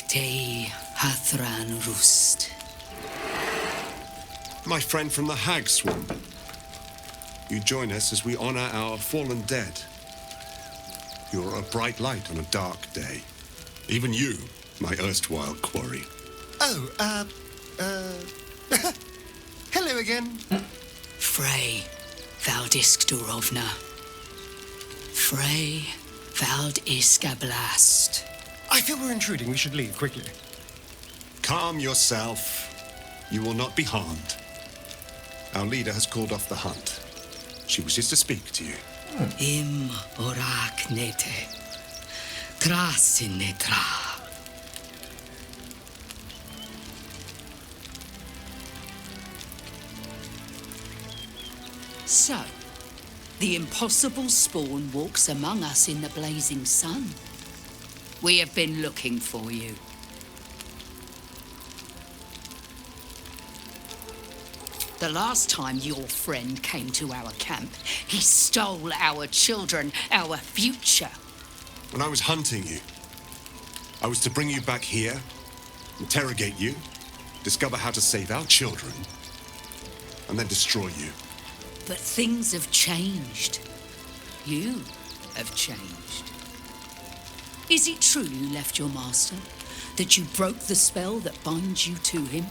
Te Hathran Roost. My friend from the Hag Swamp. You join us as we honor our fallen dead. You're a bright light on a dark day. Even you, my erstwhile quarry. Oh, hello again. Frey Valdiskdurovna. Frey Valdiskablast. I feel we're intruding. We should leave quickly. Calm yourself. You will not be harmed. Our leader has called off the hunt. She wishes to speak to you. Im orak nete. Krasinetra. So, the impossible spawn walks among us in the blazing sun. We have been looking for you. The last time your friend came to our camp, he stole our children, our future. When I was hunting you, I was to bring you back here, interrogate you, discover how to save our children, and then destroy you. But things have changed. You have changed. Is it true you left your master? That you broke the spell that binds you to him?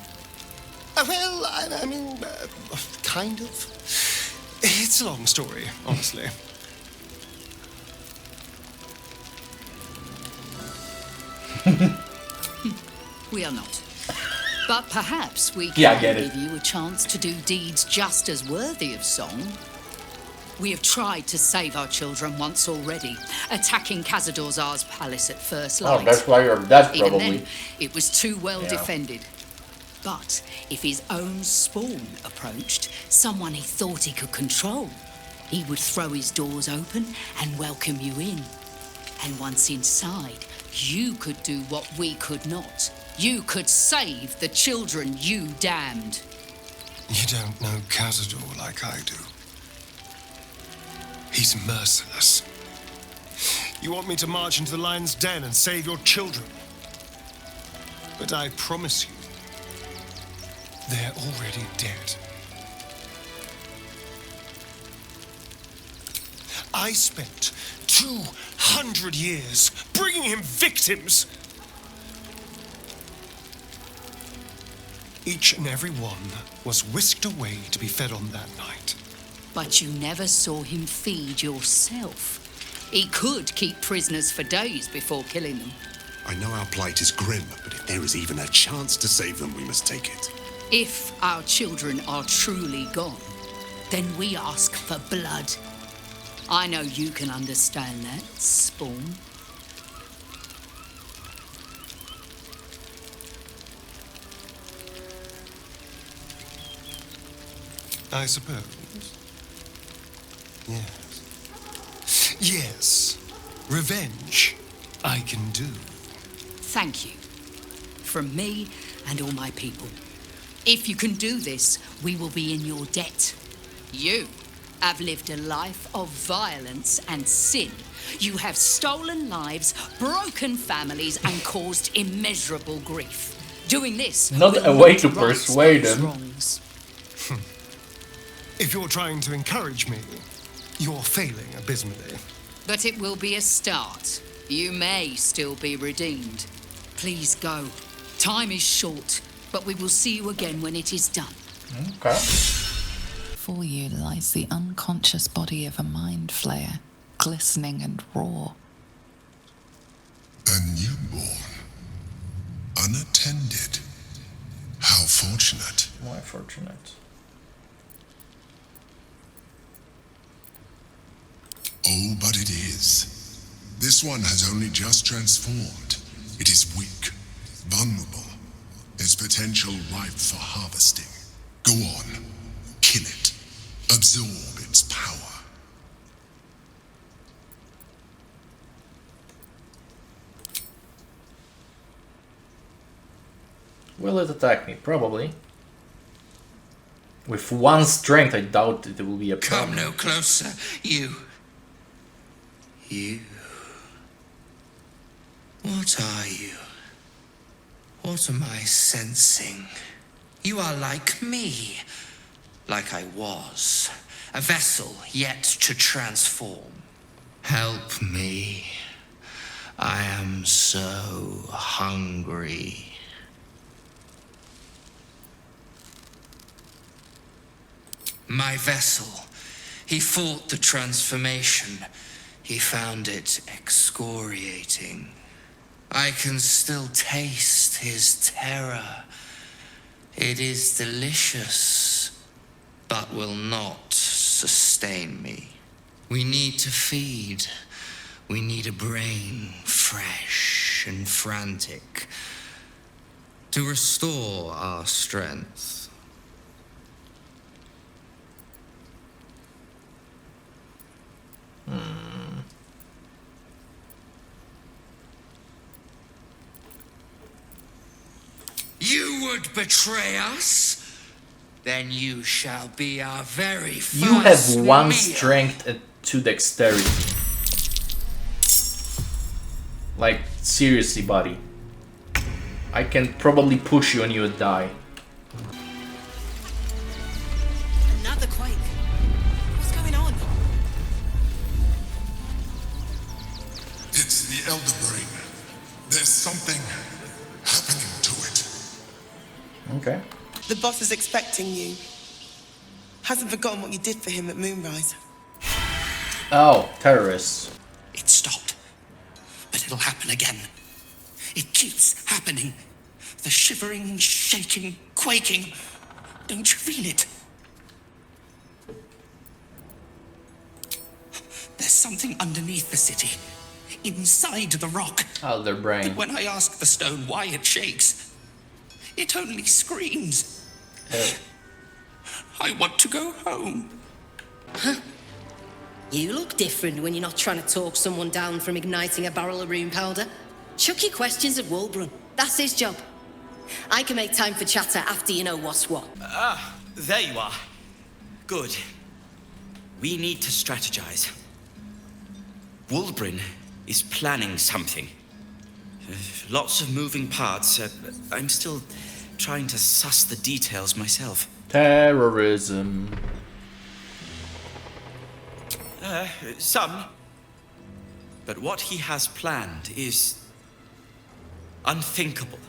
Well, I mean, kind of. It's a long story, honestly. We are not. But perhaps we can give you a chance to do deeds just as worthy of song. We have tried to save our children once already, attacking Khazad-dûr's palace at first light. Oh, that's why you're dead, Even probably. then, it was too well defended. But if his own spawn approached, someone he thought he could control, he would throw his doors open and welcome you in. And once inside, you could do what we could not. You could save the children you damned. You don't know Khazad-dûr like I do. He's merciless. You want me to march into the lion's den and save your children? But I promise you, they're already dead. I spent 200 years bringing him victims. Each and every one was whisked away to be fed on that night. But you never saw him feed yourself. He could keep prisoners for days before killing them. I know our plight is grim, but if there is even a chance to save them, we must take it. If our children are truly gone, then we ask for blood. I know you can understand that, Spawn. I suppose. Yes. Yes. Revenge, I can do. Thank you. From me and all my people. If you can do this, we will be in your debt. You have lived a life of violence and sin. You have stolen lives, broken families, and caused immeasurable grief. Doing this Not a way to persuade them. Wrongs. If you're trying to encourage me, you're failing abysmally. But it will be a start. You may still be redeemed. Please go. Time is short, but we will see you again when it is done. Okay. Before you lies the unconscious body of a mind flayer, glistening and raw. A newborn. Unattended. How fortunate. Why fortunate? Oh, but it is. This one has only just transformed. It is weak, vulnerable, its potential ripe for harvesting. Go on, kill it, absorb its power. Will it attack me? Probably. With one strength, I doubt it will be a problem. Come no closer, you. You. What are you? What am I sensing? You are like me, like I was, a vessel yet to transform. Help me. I am so hungry. My vessel, he fought the transformation. He found it excoriating. I can still taste his terror. It is delicious, but will not sustain me. We need to feed. We need a brain fresh and frantic to restore our strength. You would betray us? Then you shall be our very first You have 1 meal. strength and 2 dexterity. Like, seriously, buddy. I can probably push you and you would die. Another quake. What's going on? It's the Elder Brain. There's something happening to it. Okay. The boss is expecting you. Hasn't forgotten what you did for him at Moonrise. Oh, terrorists. It stopped, but it'll happen again. It keeps happening. The shivering, shaking, quaking. Don't you feel it? There's something underneath the city, inside the rock. Elder Brain. But when I ask the stone why it shakes, it only screams. I want to go home. You look different when you're not trying to talk someone down from igniting a barrel of rune powder. Chuck your questions at Wulbrun. That's his job. I can make time for chatter after you know what's what. Ah, there you are. Good. We need to strategize. Wulbrun is planning something. Lots of moving parts. I'm still trying to suss the details myself. Terrorism. Some. But what he has planned is unthinkable.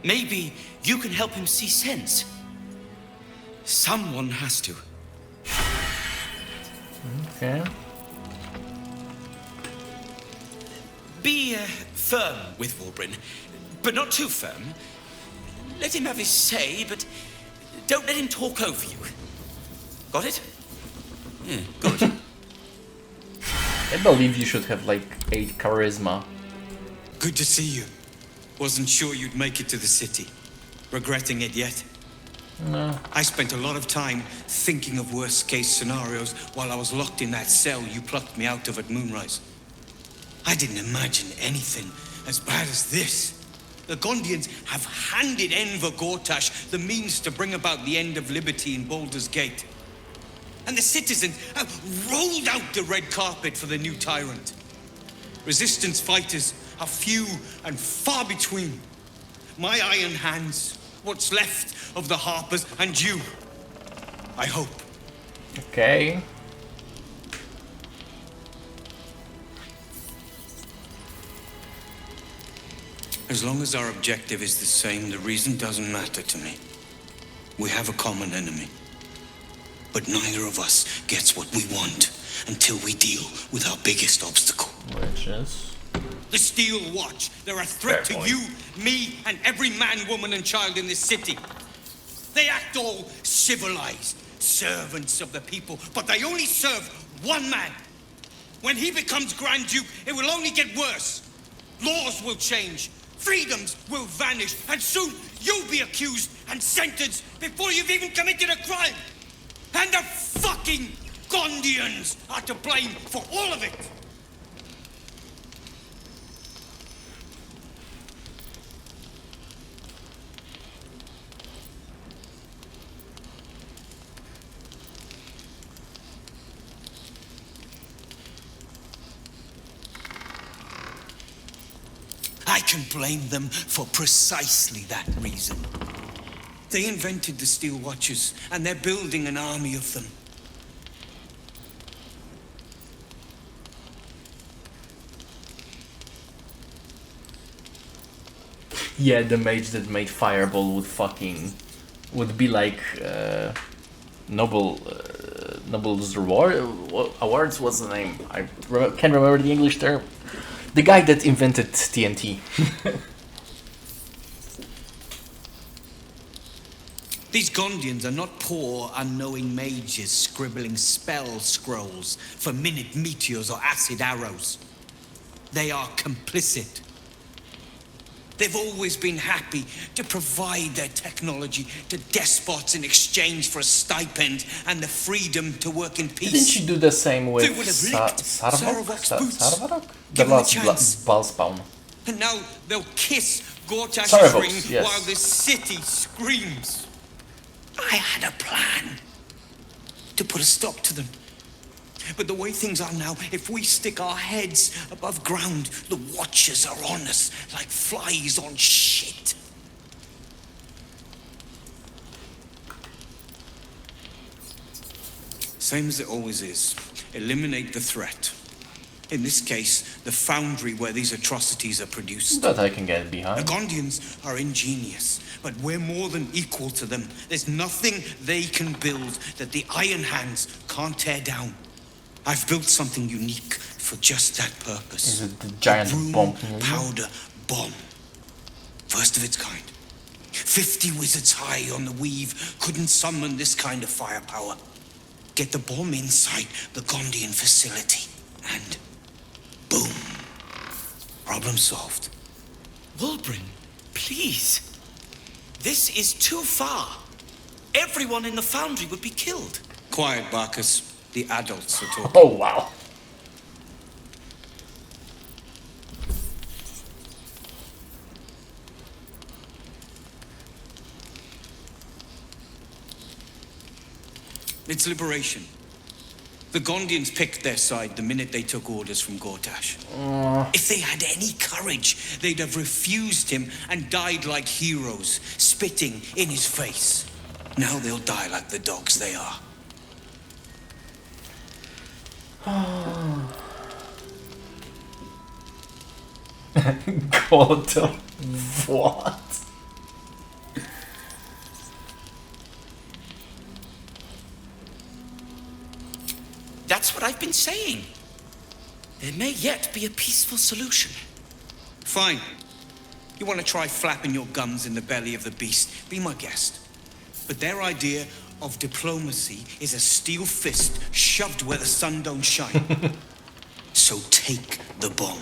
Maybe you can help him see sense. Someone has to. Okay. Be firm with Wulbrun, but not too firm. Let him have his say, but don't let him talk over you. Got it? Yeah, good. I believe you should have like 8 charisma. Good to see you. Wasn't sure you'd make it to the city. Regretting it yet? No. I spent a lot of time thinking of worst case scenarios while I was locked in that cell you plucked me out of at Moonrise. I didn't imagine anything as bad as this. The Gondians have handed Enver Gortash the means to bring about the end of liberty in Baldur's Gate. And the citizens have rolled out the red carpet for the new tyrant. Resistance fighters are few and far between. My Ironhands, what's left of the Harpers, and you. I hope. Okay. As long as our objective is the same, the reason doesn't matter to me. We have a common enemy. But neither of us gets what we want until we deal with our biggest obstacle. Which is? The Steel Watch. They're a threat to you, me, and every man, woman, and child in this city. They act all civilized, servants of the people, but they only serve one man. When he becomes Grand Duke, it will only get worse. Laws will change, freedoms will vanish, and soon you'll be accused and sentenced before you've even committed a crime. And the fucking Gondians are to blame for all of it. I can blame them for precisely that reason. They invented the Steel Watchers, and they're building an army of them. Yeah, the mage that made Fireball would be like Nobel's Reward Awards. What's the name? I can't remember the English term. The guy that invented TNT. These Gondians are not poor, unknowing mages scribbling spell scrolls for minute meteors or acid arrows. They are complicit. They've always been happy to provide their technology to despots in exchange for a stipend and the freedom to work in peace. Didn't you do the same with They would have licked Saravok's boots. The Give them a last chance. Ballspawn. And now they'll kiss Gortash's Saravok's, ring yes. while the city screams. I had a plan to put a stop to them. But the way things are now, if we stick our heads above ground, the Watchers are on us like flies on shit. Same as it always is. Eliminate the threat. In this case, the foundry where these atrocities are produced. That I can get The behind. Gondians are ingenious, but we're more than equal to them. There's nothing they can build that the Ironhands can't tear down. I've built something unique for just that purpose. Is it the giant A room bomb? powder bomb. First of its kind. 50 wizards high on the weave couldn't summon this kind of firepower. Get the bomb inside the Gondian facility, and boom. Problem solved. Wulbren, please. This is too far. Everyone in the foundry would be killed. Quiet, Barkus. The adults are talking. Oh wow. It's liberation. The Gondians picked their side the minute they took orders from Gortash. If they had any courage, they'd have refused him and died like heroes, spitting in his face. Now they'll die like the dogs they are. God, what? That's what I've been saying. There may yet be a peaceful solution. Fine. You want to try flapping your gums in the belly of the beast? Be my guest. But their idea of diplomacy is a steel fist shoved where the sun don't shine. So take the bomb.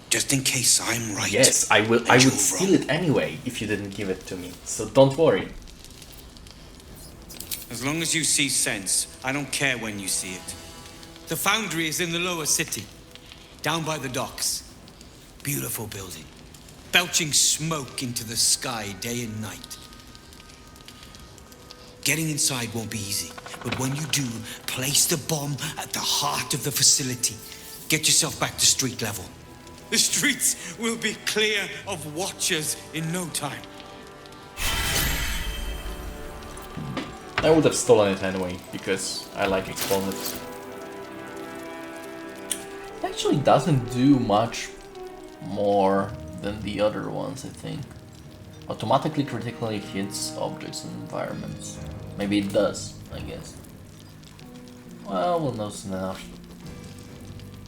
Just in case I'm right. Yes, I will. I would steal it anyway if you didn't give it to me. So don't worry. As long as you see sense, I don't care when you see it. The foundry is in the lower city, down by the docks. Beautiful building, belching smoke into the sky day and night. Getting inside won't be easy, but when you do, place the bomb at the heart of the facility. Get yourself back to street level. The streets will be clear of Watchers in no time. I would have stolen it anyway, because I like explosives. It actually doesn't do much more than the other ones, I think. Automatically critically hits objects and environments. Maybe it does, I guess. Well, we'll know soon enough.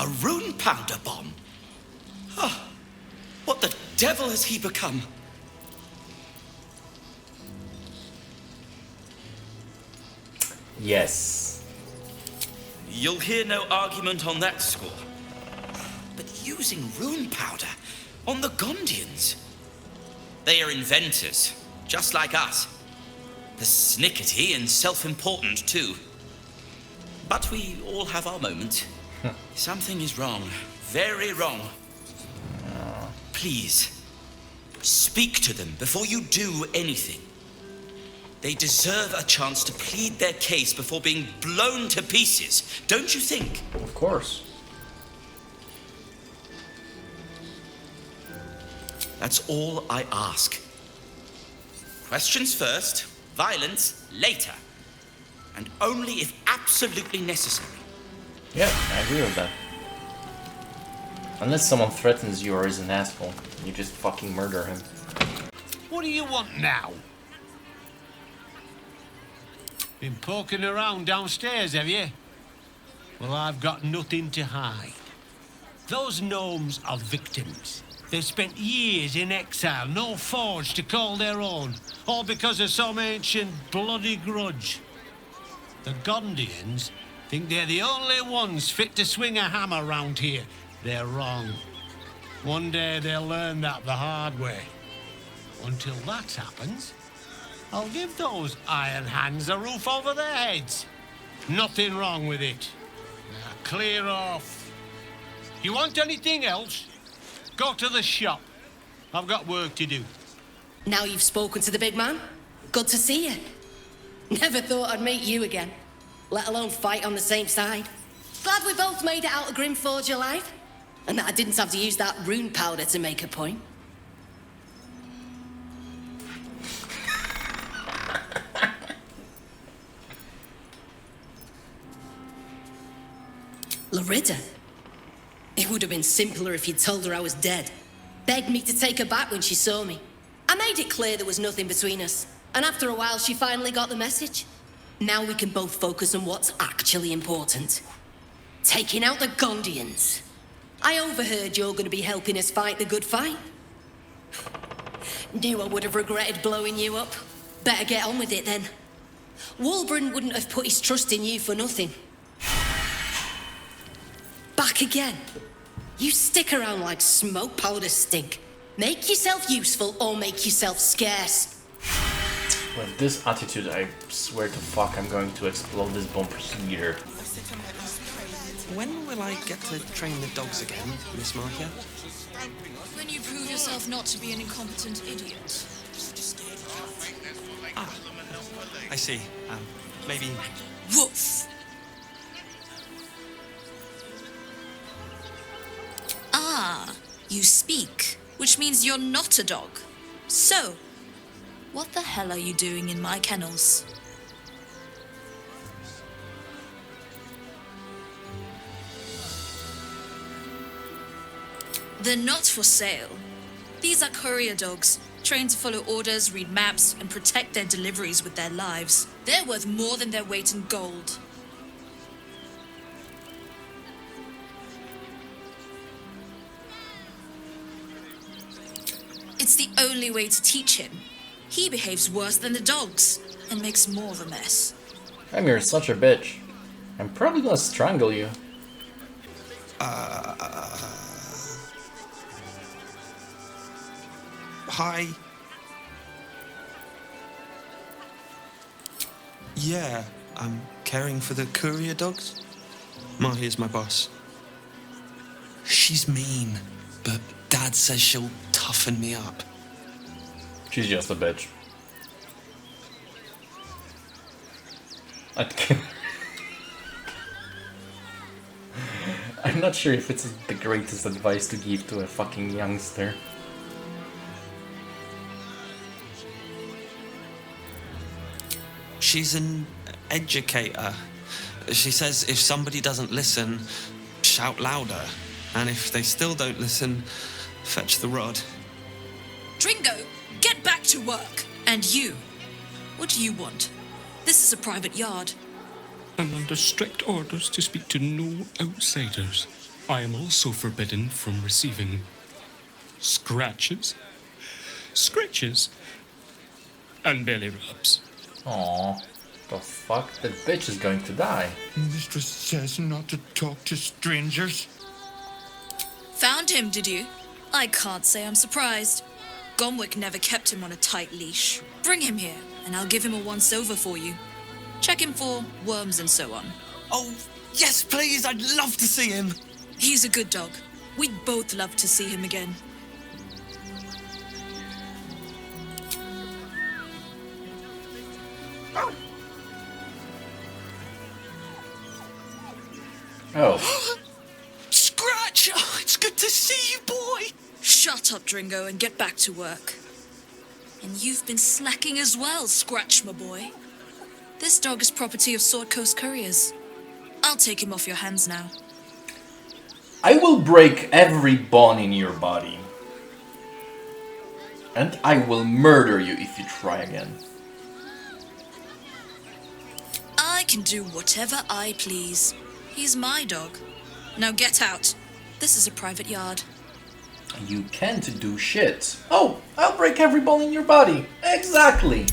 A rune powder bomb? Huh. What the devil has he become? Yes. You'll hear no argument on that score. But using rune powder on the Gondians? They are inventors, just like us. The snickety and self-important too. But we all have our moments. Something is wrong. Very wrong. Please, speak to them before you do anything. They deserve a chance to plead their case before being blown to pieces, don't you think? Of course. That's all I ask. Questions first, violence later. And only if absolutely necessary. Yeah, I agree with that. Unless someone threatens you or is an asshole, you just fucking murder him. What do you want now? Been poking around downstairs, have you? Well, I've got nothing to hide. Those gnomes are victims. They've spent years in exile, no forge to call their own, all because of some ancient bloody grudge. The Gondians think they're the only ones fit to swing a hammer round here. They're wrong. One day they'll learn that the hard way. Until that happens, I'll give those Ironhands a roof over their heads. Nothing wrong with it. Now clear off. You want anything else? Go to the shop. I've got work to do. Now you've spoken to the big man, good to see you. Never thought I'd meet you again, let alone fight on the same side. Glad we both made it out of Grimforge alive, and that I didn't have to use that rune powder to make a point. Larida? It would have been simpler if you'd told her I was dead. Begged me to take her back when she saw me. I made it clear there was nothing between us, and after a while she finally got the message. Now we can both focus on what's actually important. Taking out the Gondians. I overheard you're going to be helping us fight the good fight. Knew I would have regretted blowing you up. Better get on with it then. Wulbren wouldn't have put his trust in you for nothing. Back again. You stick around like smoke powder stink. Make yourself useful or make yourself scarce. With this attitude, I swear to fuck I'm going to explode this bumper heater. When will I get to train the dogs again, Miss Markia? When you prove yourself not to be an incompetent idiot. Ah, I see. Maybe... Woof! Ah, you speak, which means you're not a dog. So, what the hell are you doing in my kennels? They're not for sale. These are courier dogs, trained to follow orders, read maps, and protect their deliveries with their lives. They're worth more than their weight in gold. It's the only way to teach him. He behaves worse than the dogs, and makes more of a mess. You're such a bitch. I'm probably gonna strangle you. Hi. Yeah, I'm caring for the courier dogs. Mahia's my boss. She's mean, but Dad says she'll toughen me up. She's just a bitch. I'm not sure if it's the greatest advice to give to a fucking youngster. She's an educator. She says if somebody doesn't listen, shout louder. And if they still don't listen, fetch the rod. Dringo, get back to work! And you, what do you want? This is a private yard. I'm under strict orders to speak to no outsiders. I am also forbidden from receiving scratches, scritches, and belly rubs. Aww, the fuck? That bitch is going to die. Mistress says not to talk to strangers. Found him, did you? I can't say I'm surprised. Gomwick never kept him on a tight leash. Bring him here, and I'll give him a once-over for you. Check him for worms and so on. Oh, yes, please, I'd love to see him. He's a good dog. We'd both love to see him again. Oh. Scratch! Oh, it's good to see you, boy! Shut Shut up, Dringo, and get back to work. And you've been slacking as well, Scratch, my boy. This dog is property of Sword Coast Couriers. I'll take him off your hands now. I will break every bone in your body. And I will murder you if you try again. I can do whatever I please. He's my dog. Now get out. This is a private yard. You can't do shit. Oh, I'll break every bone in your body. Exactly.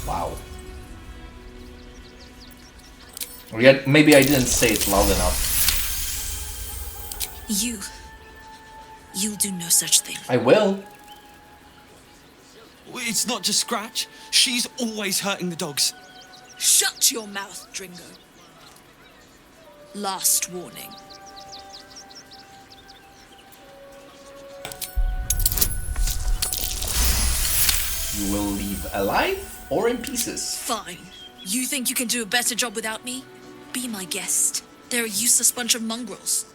Wow. Or yet, maybe I didn't say it loud enough. You'll do no such thing. I will. It's not just Scratch. She's always hurting the dogs. Shut your mouth, Dringo. Last warning. You will leave alive or in pieces? Fine. You think you can do a better job without me? Be my guest. They're a useless bunch of mongrels.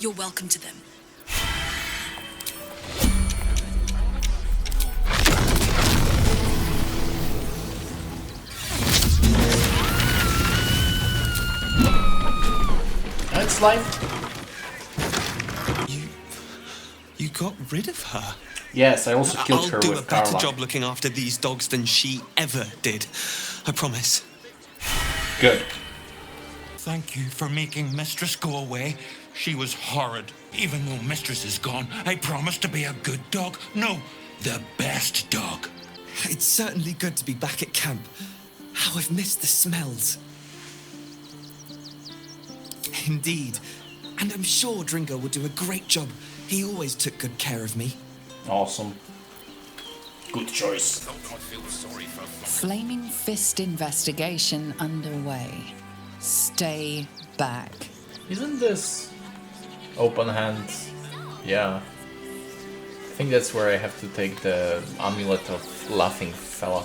You're welcome to them. That's life. You got rid of her? Yes, I also killed her I'll do with a better Carla. job looking after these dogs than she ever did. I promise. Good. Thank you for making Mistress go away. She was horrid. Even though Mistress is gone, I promise to be a good dog. No, the best dog. It's certainly good to be back at camp. How I've missed the smells. Indeed. And I'm sure Dringo will do a great job. He always took good care of me. Awesome. Good choice. Flaming Fist investigation underway. Stay back. Isn't this open hands? Yeah. I think that's where I have to take the amulet of laughing fella.